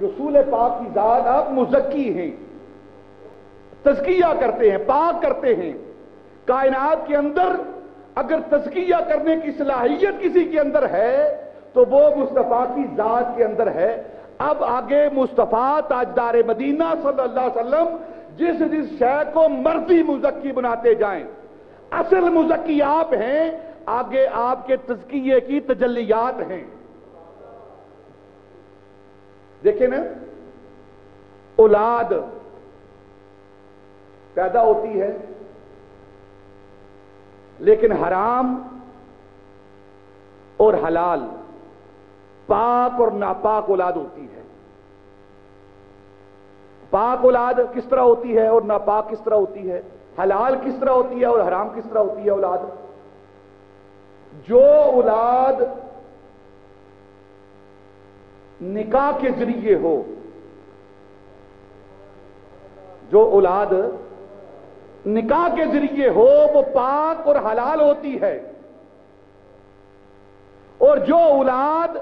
رسول پاک کی ذات آپ مزکی ہیں، تزکیہ کرتے ہیں، پاک کرتے ہیں۔ کائنات کے اندر اگر تزکیہ کرنے کی صلاحیت کسی کے اندر ہے تو وہ مصطفیٰ کی ذات کے اندر ہے۔ اب آگے مصطفیٰ تاجدار مدینہ صلی اللہ علیہ وسلم جس شے کو مرضی مزکی بناتے جائیں، اصل مزکی آپ ہیں، آگے آپ کے تزکیے کی تجلیات ہیں۔ دیکھیں نا، اولاد پیدا ہوتی ہے لیکن حرام اور حلال، پاک اور ناپاک اولاد ہوتی ہے۔ پاک اولاد کس طرح ہوتی ہے اور ناپاک کس طرح ہوتی ہے؟ حلال کس طرح ہوتی ہے اور حرام کس طرح ہوتی ہے اولاد؟ جو اولاد نکاح کے ذریعے ہو، جو اولاد نکاح کے ذریعے ہو وہ پاک اور حلال ہوتی ہے، اور جو اولاد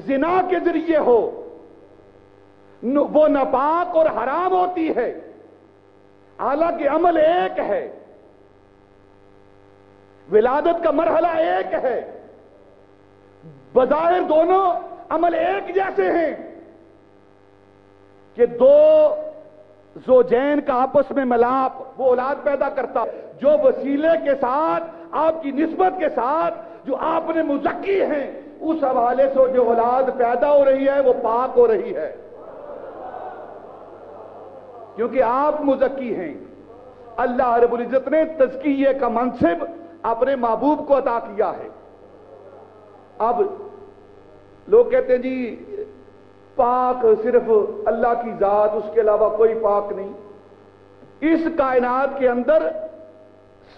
زنا کے ذریعے ہو وہ ناپاک اور حرام ہوتی ہے۔ حالانکہ عمل ایک ہے، ولادت کا مرحلہ ایک ہے، بظاہر دونوں عمل ایک جیسے ہیں کہ دو زوجین کا آپس میں ملاپ وہ اولاد پیدا کرتا، جو وسیلے کے ساتھ آپ کی نسبت کے ساتھ جو آپ نے مزکی ہیں اس حوالے سے جو اولاد پیدا ہو رہی ہے وہ پاک ہو رہی ہے، کیونکہ آپ مزکی ہیں۔ اللہ رب العزت نے تزکیے کا منصب اپنے محبوب کو عطا کیا ہے۔ اب لوگ کہتے ہیں جی پاک صرف اللہ کی ذات، اس کے علاوہ کوئی پاک نہیں۔ اس کائنات کے اندر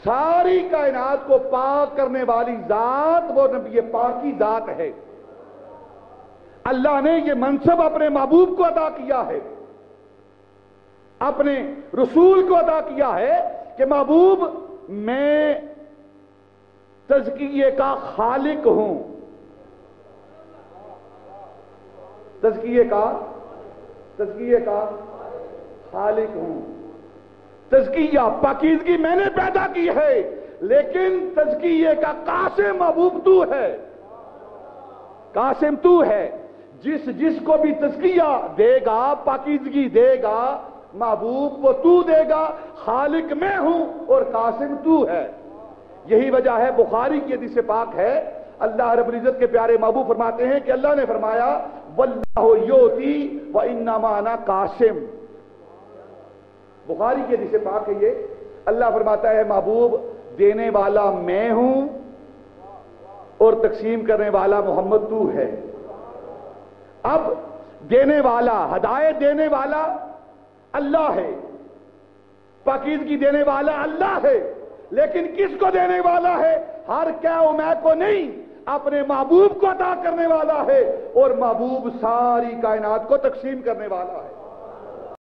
ساری کائنات کو پاک کرنے والی ذات وہ نبی پاک کی ذات ہے۔ اللہ نے یہ منصب اپنے محبوب کو عطا کیا ہے، اپنے رسول کو عطا کیا ہے کہ محبوب میں تزکیے کا خالق ہوں، تزکیے کا خالق ہوں۔ تزکیہ پاکیزگی میں نے پیدا کی ہے، لیکن تزکیے کا قاسم محبوب تو ہے، قاسم تو ہے۔ جس کو بھی تزکیہ دے گا، پاکیزگی دے گا محبوب، وہ تو دے گا۔ خالق میں ہوں اور قاسم تو ہے۔ یہی وجہ ہے بخاری کی حدیث پاک ہے، اللہ رب العزت کے پیارے محبوب فرماتے ہیں کہ اللہ نے فرمایا واللہ یؤتی وانما انا قاسم۔ بخاری کی حدیث پاک ہے یہ، اللہ فرماتا ہے محبوب دینے والا میں ہوں اور تقسیم کرنے والا محمد تو ہے۔ اب دینے والا، ہدایت دینے والا اللہ ہے، پاکیزگی دینے والا اللہ ہے، لیکن کس کو دینے والا ہے؟ ہر کیا و میں کو نہیں، اپنے محبوب کو عطا کرنے والا ہے، اور محبوب ساری کائنات کو تقسیم کرنے والا ہے۔